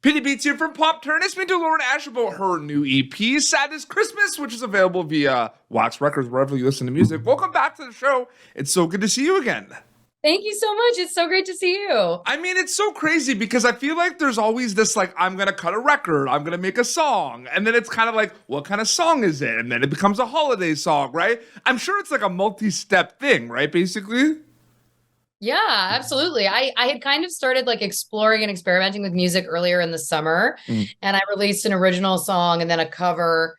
Pitty Beats here from Pop Turn. It's been to Lauren Ash about her new EP, Saddest Christmas, which is available via Wax Records, wherever you listen to music. Welcome back to the show. It's so good to see you again. Thank you so much. It's so great to see you. I mean, it's so crazy because I feel like there's always this, like, I'm going to cut a record, I'm going to make a song. And then it's kind of like, what kind of song is it? And then it becomes a holiday song, right? I'm sure it's like a multi-step thing, right, basically? Yeah, absolutely. I had kind of started like exploring and experimenting with music earlier in the summer, and I released an original song and then a cover.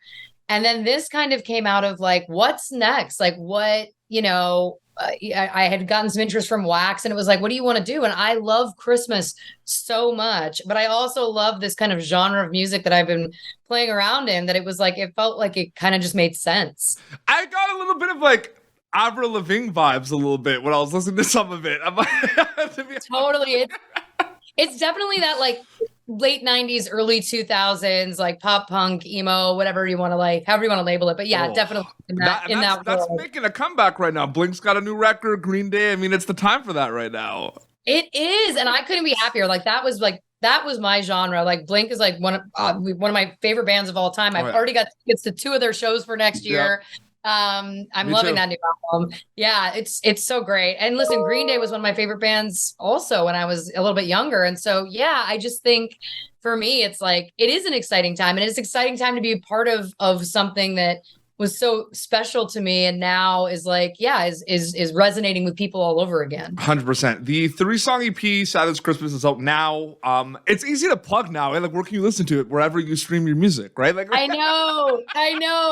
And then this kind of came out of like, what's next? Like what, I had gotten some interest from Wax and it was like, what do you want to do? And I love Christmas so much, but I also love this kind of genre of music that I've been playing around in, that it was like, it felt like it kind of just made sense. I got a little bit of like Avril Lavigne vibes a little bit when I was listening to some of it. I'm like, totally. It's definitely that like late 90s, early 2000s, like pop punk, emo, whatever you want to like, however you want to label it. But yeah, definitely that's making a comeback right now. Blink's got a new record, Green Day. I mean, it's the time for that right now. It is. And I couldn't be happier. That was my genre. Like Blink is like one of my favorite bands of all time. I've already got tickets to 2 of their shows for next year. I'm loving that new album. Yeah, it's so great. And listen, Green Day was one of my favorite bands also when I was a little bit younger. And so, yeah, I just think for me, it's like, it is an exciting time, and it's an exciting time to be a part of something that was so special to me, and now is like, is resonating with people all over again. 100%. The 3-song EP, Saddest Christmas, is out now. It's easy to plug now. Like, where can you listen to it? Wherever you stream your music, right? Like, I know.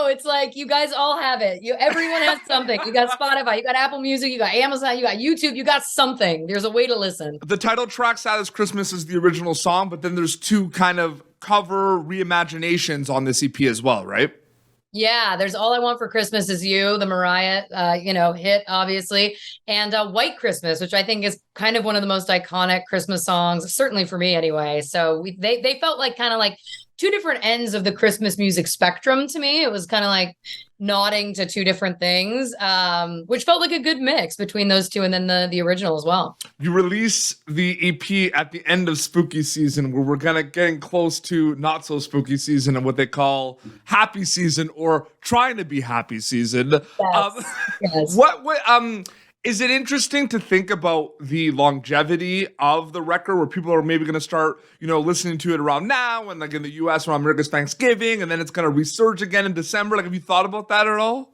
It's like you guys all have it. Everyone has something. You got Spotify, you got Apple Music, you got Amazon, you got YouTube, you got something. There's a way to listen. The title track, Saddest Christmas, is the original song, but then there's 2 kind of cover reimaginations on this EP as well, right? Yeah, there's All I Want for Christmas Is You, the Mariah, hit, obviously, and White Christmas, which I think is kind of one of the most iconic Christmas songs, certainly for me anyway. So they felt like kind of like 2 different ends of the Christmas music spectrum to me. It was kind of like nodding to 2 different things, which felt like a good mix between those 2, and then the original as well. You release the EP at the end of spooky season, where we're getting close to not so spooky season and what they call happy season, or trying to be happy season. Yes. What is it interesting to think about the longevity of the record, where people are maybe going to start, listening to it around now, and like in the US around America's Thanksgiving, and then it's going to resurge again in December? Like, have you thought about that at all?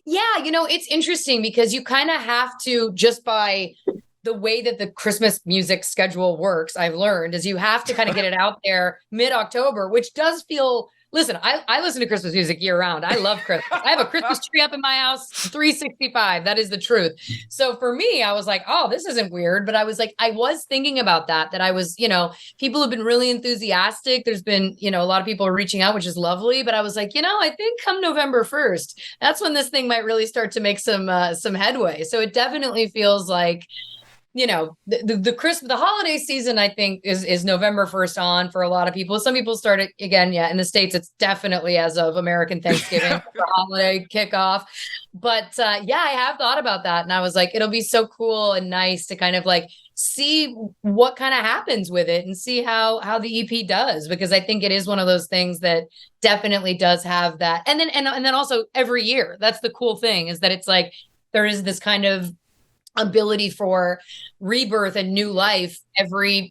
Yeah, it's interesting because you kind of have to, just by the way that the Christmas music schedule works, I've learned, is you have to kind of get it out there mid-October, which does feel... Listen, I listen to Christmas music year round. I love Christmas. I have a Christmas tree up in my house, 365. That is the truth. So for me, I was like, oh, this isn't weird. But I was thinking about that I was, people have been really enthusiastic. There's been, a lot of people reaching out, which is lovely. But I was like, I think come November 1st, that's when this thing might really start to make some headway. So it definitely feels like, the holiday season, I think, is November 1st on for a lot of people. Some people start it again. Yeah. In the States, it's definitely as of American Thanksgiving, the holiday kickoff. But I have thought about that. And I was like, it'll be so cool and nice to kind of like see what kind of happens with it and see how the EP does, because I think it is one of those things that definitely does have that. And then also every year, that's the cool thing, is that it's like, there is this kind of ability for rebirth and new life every,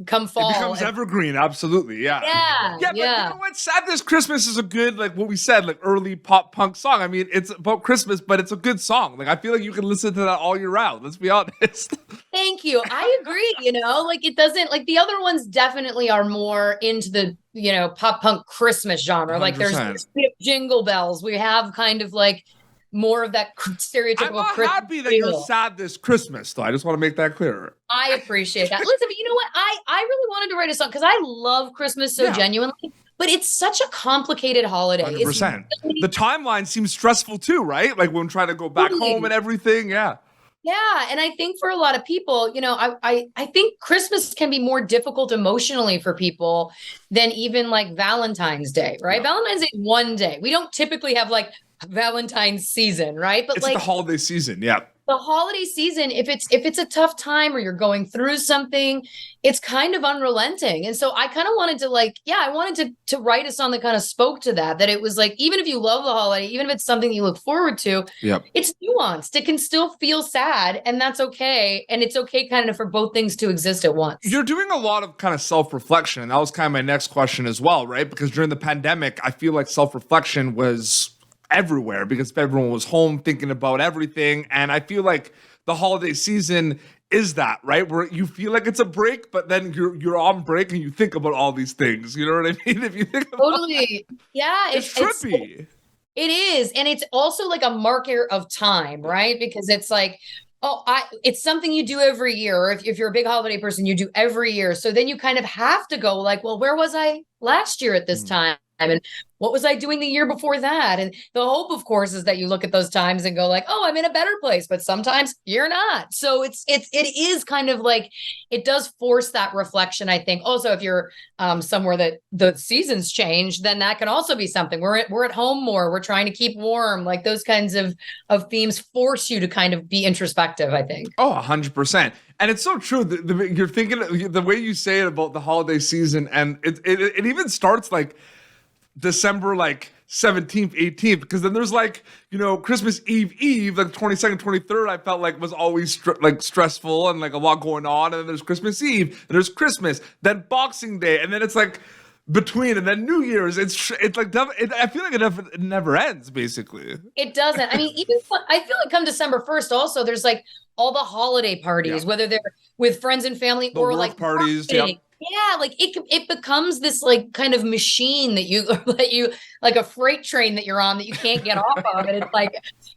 come fall. It becomes evergreen. Absolutely. Yeah. Yeah. But you know what? Saddest Christmas is a good, like what we said, like early pop punk song. I mean, it's about Christmas, but it's a good song. Like, I feel like you can listen to that all year round. Let's be honest. Thank you. I agree. Like, it doesn't, like, the other ones definitely are more into the, pop punk Christmas genre. 100%. Like there's Jingle Bells. We have kind of like more of that stereotypical. I'm not happy that you're sad this Christmas, though. I just want to make that clear. I appreciate that. Listen, but you know what? I really wanted to write a song because I love Christmas so genuinely, but it's such a complicated holiday. 100%. The timeline seems stressful too, right? Like when trying to go back home and everything. Yeah. Yeah. And I think for a lot of people, I think Christmas can be more difficult emotionally for people than even like Valentine's Day, right? Yeah. Valentine's Day is one day. We don't typically have like Valentine's season, right? But it's like the holiday season. Yeah. the holiday season, if it's a tough time or you're going through something, it's kind of unrelenting. And so I kind of wanted to I wanted to write a song that kind of spoke to that it was like, even if you love the holiday, even if it's something you look forward to, it's nuanced. It can still feel sad, and that's okay. And it's okay kind of for both things to exist at once. You're doing a lot of kind of self-reflection, and that was kind of my next question as well, right? Because during the pandemic, I feel like self-reflection was everywhere because everyone was home thinking about everything. And I feel like the holiday season is that, right? Where you feel like it's a break, but then you're on break and you think about all these things. You know what I mean? If you think about totally. Yeah. it's trippy. It is. And it's also like a marker of time, right? Because it's like, it's something you do every year. If you're a big holiday person, you do every year. So then you kind of have to go like, well, where was I last year at this time? And what was I doing the year before that? And the hope, of course, is that you look at those times and go like, oh, I'm in a better place, but sometimes you're not. So it is kind of like, it does force that reflection, I think. Also, if you're somewhere that the seasons change, then that can also be something. We're at home more. We're trying to keep warm. Like those kinds of themes force you to kind of be introspective, I think. Oh, 100%. And it's so true. You're thinking the way you say it about the holiday season, and it even starts like December 17th, 18th, because then there's Christmas Eve, like 22nd, 23rd, I felt like was always stressful and like a lot going on. And then there's Christmas Eve, and there's Christmas, then Boxing Day, and then it's like between, and then New Year's. It's like I feel like it never ends, basically. It doesn't. I mean, even I feel like come December 1st, also there's like all the holiday parties, whether they're with friends and family or like parties. Yeah, like it becomes this like kind of machine that you like a freight train that you're on that you can't get off of. And it's like,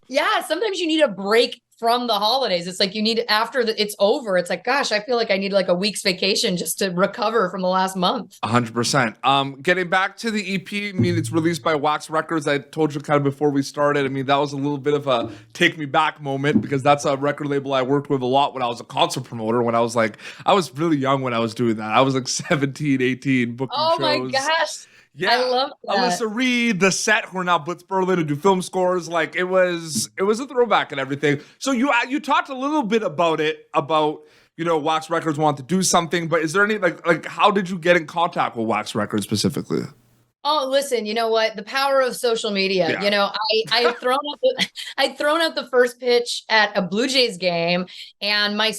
yeah, sometimes you need a break from the holidays. It's like you need after it's over. It's like, gosh, I feel like I need like a week's vacation just to recover from the last month. 100%. Getting back to the EP, I mean, it's released by Wax Records. I told you kind of before we started. I mean, that was a little bit of a take me back moment because that's a record label I worked with a lot when I was a concert promoter. When I was really young when I was doing that. I was like 17, 18, booking shows. Oh my gosh. Yeah, I love that. Alyssa Reed, The Set, who are now Blitz Berlin, who do film scores. Like it was a throwback and everything. So you talked a little bit about Wax Records wanted to do something, but is there any like how did you get in contact with Wax Records specifically? Oh, listen, you know what? The power of social media. Yeah. You know, I'd thrown out the first pitch at a Blue Jays game, and my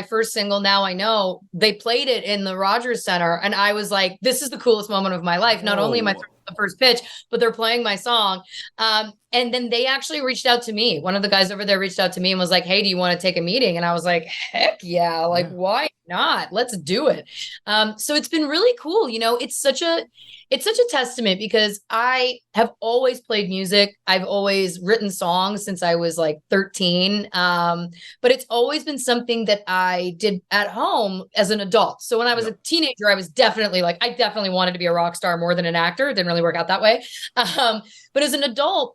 first single, Now I Know, they played it in the Rogers Center, and I was like, this is the coolest moment of my life. Not only am I throwing out the first pitch, but they're playing my song. And then they actually reached out to me. One of the guys over there reached out to me and was like, hey, do you want to take a meeting? And I was like, heck yeah. Like, why not? Let's do it. So it's been really cool. You know, it's such a testament because I have always played music. I've always written songs since I was like 13. But it's always been something that I did at home as an adult. So when I was a teenager, I was definitely I definitely wanted to be a rock star more than an actor. It didn't really work out that way. But as an adult,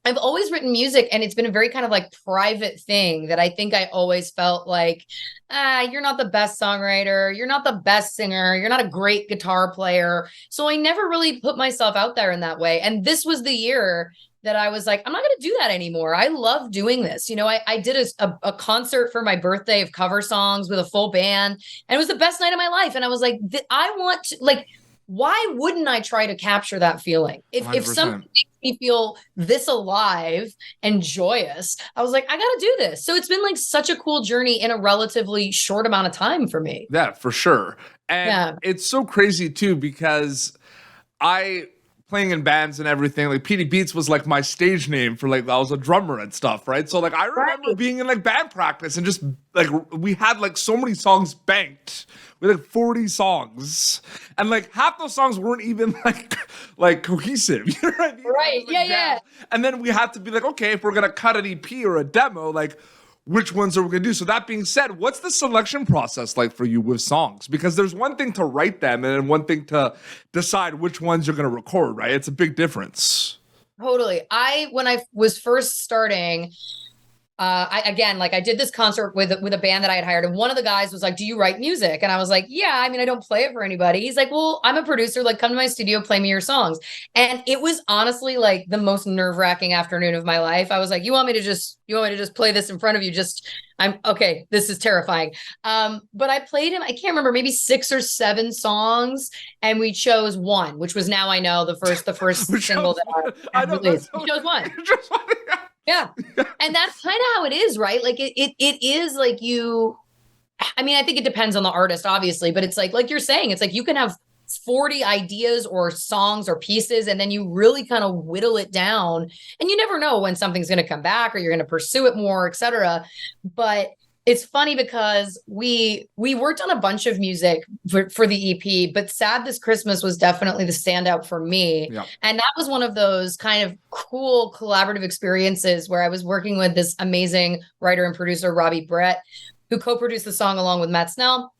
I've always written music, and it's been a very kind of like private thing that I think I always felt like, you're not the best songwriter. You're not the best singer. You're not a great guitar player. So I never really put myself out there in that way. And this was the year that I was like, I'm not going to do that anymore. I love doing this. You know, I did a concert for my birthday of cover songs with a full band, and it was the best night of my life. And I was like, I want to why wouldn't I try to capture that feeling? If something makes me feel this alive and joyous, I was like, I got to do this. So it's been like such a cool journey in a relatively short amount of time for me. Yeah, for sure. And it's so crazy too, because playing in bands and everything, like PD Beats was like my stage name for I was a drummer and stuff, right? So I remember being in band practice and just we had so many songs banked. We had 40 songs, and half those songs weren't even cohesive. You know what I mean? Right? Yeah. And then we had to be okay, if we're gonna cut an EP or a demo, which ones are we going to do? So that being said, what's the selection process like for you with songs? Because there's one thing to write them and then one thing to decide which ones you're going to record, right? It's a big difference. Totally. When I was first starting, I did this concert with a band that I had hired, and one of the guys was like, "Do you write music?" And I was like, "Yeah, I mean, I don't play it for anybody." He's like, "Well, I'm a producer. Like, come to my studio, play me your songs." And it was honestly like the most nerve-wracking afternoon of my life. I was like, you want me to just play this in front of you? I'm okay. This is terrifying. But I played him, I can't remember, maybe 6 or 7 songs, and we chose one, which was Now I Know, the first single that I released. We chose one. Yeah. And that's kind of how it is, right? Like it is like I mean, I think it depends on the artist, obviously, but it's like you're saying, it's like you can have 40 ideas or songs or pieces, and then you really kind of whittle it down, and you never know when something's going to come back or you're going to pursue it more, etc. But it's funny because we worked on a bunch of music for the EP, but Sad This Christmas was definitely the standout for me. Yeah. And that was one of those kind of cool collaborative experiences where I was working with this amazing writer and producer, Robbie Brett, who co-produced the song along with Matt Snell.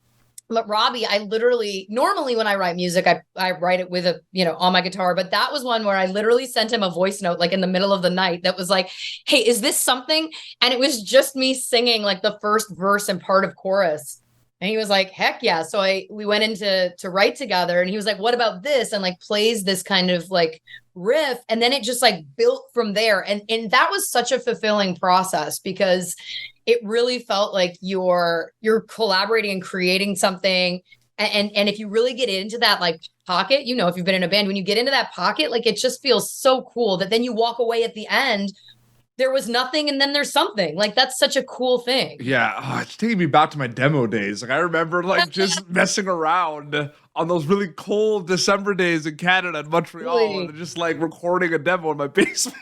But Robbie, I literally, normally when I write music, I write it with on my guitar, but that was one where I literally sent him a voice note, like in the middle of the night, that was like, "Hey, is this something?" And it was just me singing like the first verse and part of chorus. And he was like, "Heck yeah." So we went into to write together, and he was like, "What about this?" And like plays this kind of like riff. And then it just like built from there. And that was such a fulfilling process because it really felt like you're collaborating and creating something. And if you really get into that like pocket, if you've been in a band, when you get into that pocket, like it just feels so cool that then you walk away at the end, there was nothing and then there's something. Like that's such a cool thing. Yeah, it's taking me back to my demo days. Like I remember like just messing around on those really cold December days in Canada and Montreal, Really? and just like recording a demo in my basement.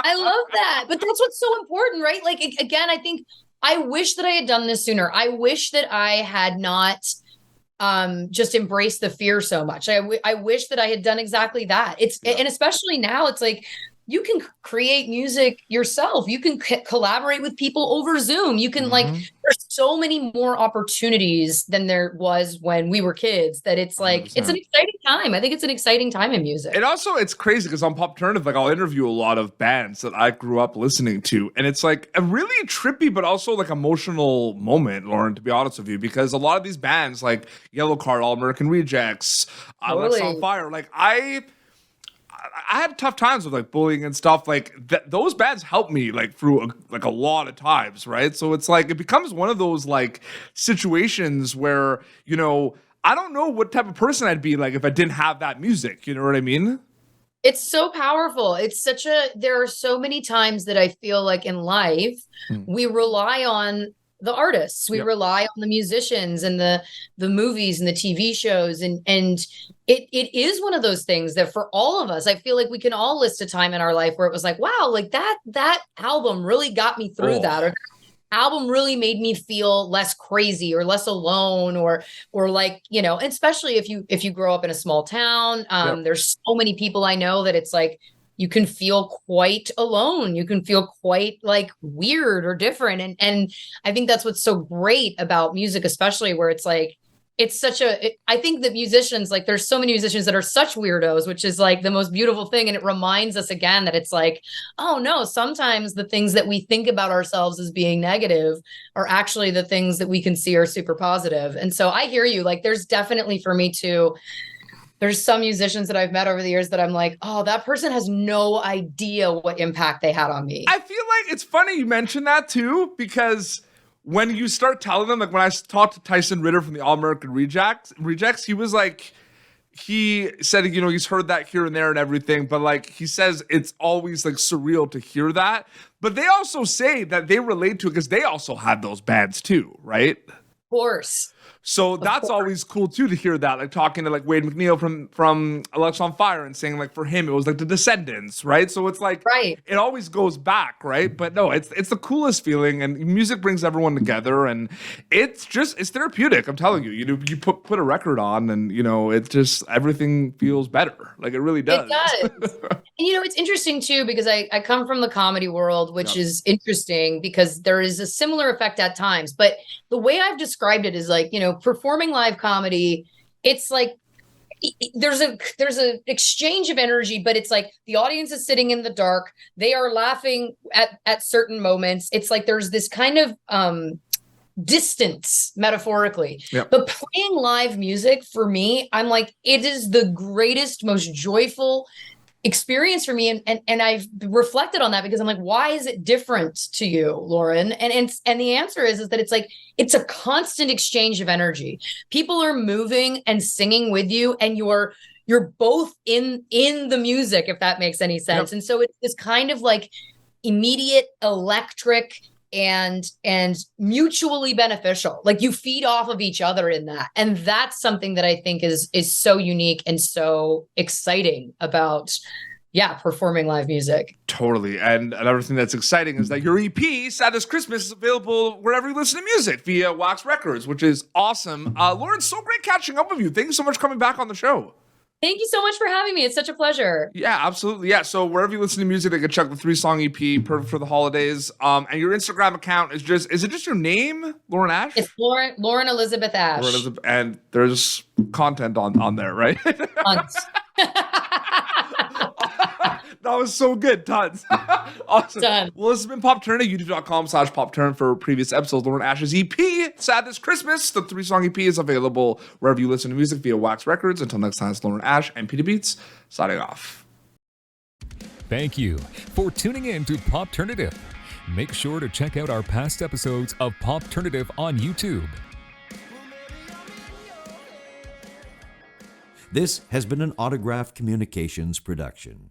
I love that. But that's what's so important, right? Like, again, I think I wish that I had done this sooner. I wish that I had not just embraced the fear so much. I wish that I had done exactly that. And especially now, it's like, you can create music yourself. You can collaborate with people over Zoom. You can there's so many more opportunities than there was when we were kids, that it's like, 100%. It's an exciting time. I think it's an exciting time in music. And also it's crazy because on Pop Alternative, like I'll interview a lot of bands that I grew up listening to. And it's like a really trippy, but also like emotional moment, Lauren, to be honest with you, because a lot of these bands like Yellow Card, All American Rejects, Let's On Fire, like I had tough times with like bullying and stuff. Like those bands helped me like through a lot of times, right? So it's like it becomes one of those like situations where I don't know what type of person I'd be like if I didn't have that music. You know what I mean? It's so powerful. There are so many times that I feel like in life we rely on the artists, we rely on the musicians and the movies and the TV shows. And it is one of those things that for all of us, I feel like we can all list a time in our life where it was like, wow, like that album really got me through that, or that album really made me feel less crazy or less alone, or like, especially if you grow up in a small town, there's so many people I know that it's like, you can feel quite alone. You can feel quite like weird or different. And I think that's what's so great about music, especially where it's like, I think that musicians, like there's so many musicians that are such weirdos, which is like the most beautiful thing. And it reminds us again that it's like, oh no, sometimes the things that we think about ourselves as being negative are actually the things that we can see are super positive. And so I hear you, like there's definitely for me too, there's some musicians that I've met over the years that I'm like, oh, that person has no idea what impact they had on me. I feel like it's funny you mentioned that too, because when you start telling them, like when I talked to Tyson Ritter from the All American Rejects, he was like, he said, he's heard that here and there and everything, but like he says it's always like surreal to hear that. But they also say that they relate to it because they also had those bands too, right? Of course. So that's always cool too to hear that, like talking to like Wade McNeil from Let's On Fire and saying like for him it was like the Descendants, right? So it's like it always goes back, right? But no, it's the coolest feeling, and music brings everyone together, and it's therapeutic. I'm telling you, you put a record on, and it just everything feels better. Like it really does. It does. And it's interesting too because I come from the comedy world, which is interesting because there is a similar effect at times. But the way I've described it is like, performing live comedy, it's like there's a exchange of energy, but it's like the audience is sitting in the dark. They are laughing at certain moments. It's like there's this kind of distance metaphorically. Yep. But playing live music for me, I'm like, it is the greatest, most joyful experience for me. And I've reflected on that because I'm like, why is it different to you, Lauren? And the answer is that it's like, it's a constant exchange of energy. People are moving and singing with you, and you're both in the music, if that makes any sense. Yep. And so it's this kind of like immediate electric and mutually beneficial. Like you feed off of each other in that. And that's something that I think is so unique and so exciting about performing live music. Totally. And another thing that's exciting is that your EP, Saddest Christmas, is available wherever you listen to music via Wax Records, which is awesome. Lauren, so great catching up with you. Thank you so much for coming back on the show. Thank you so much for having me. It's such a pleasure. Yeah, absolutely. Yeah. So wherever you listen to music, they can check the 3-song EP, perfect for the holidays. And your Instagram account is it just your name, Lauren Ash? It's Lauren Elizabeth Ash. And there's content on there, right? Tons. That was so good. Tons. Awesome. Done. Well, this has been Popturnity, youtube.com/Popturn for previous episodes. Lauren Ash's EP, Saddest Christmas. The 3-song EP is available wherever you listen to music via Wax Records. Until next time, it's Lauren Ash and Peter Beats signing off. Thank you for tuning in to Popturnative. Make sure to check out our past episodes of Popturnative on YouTube. This has been an Autograph Communications production.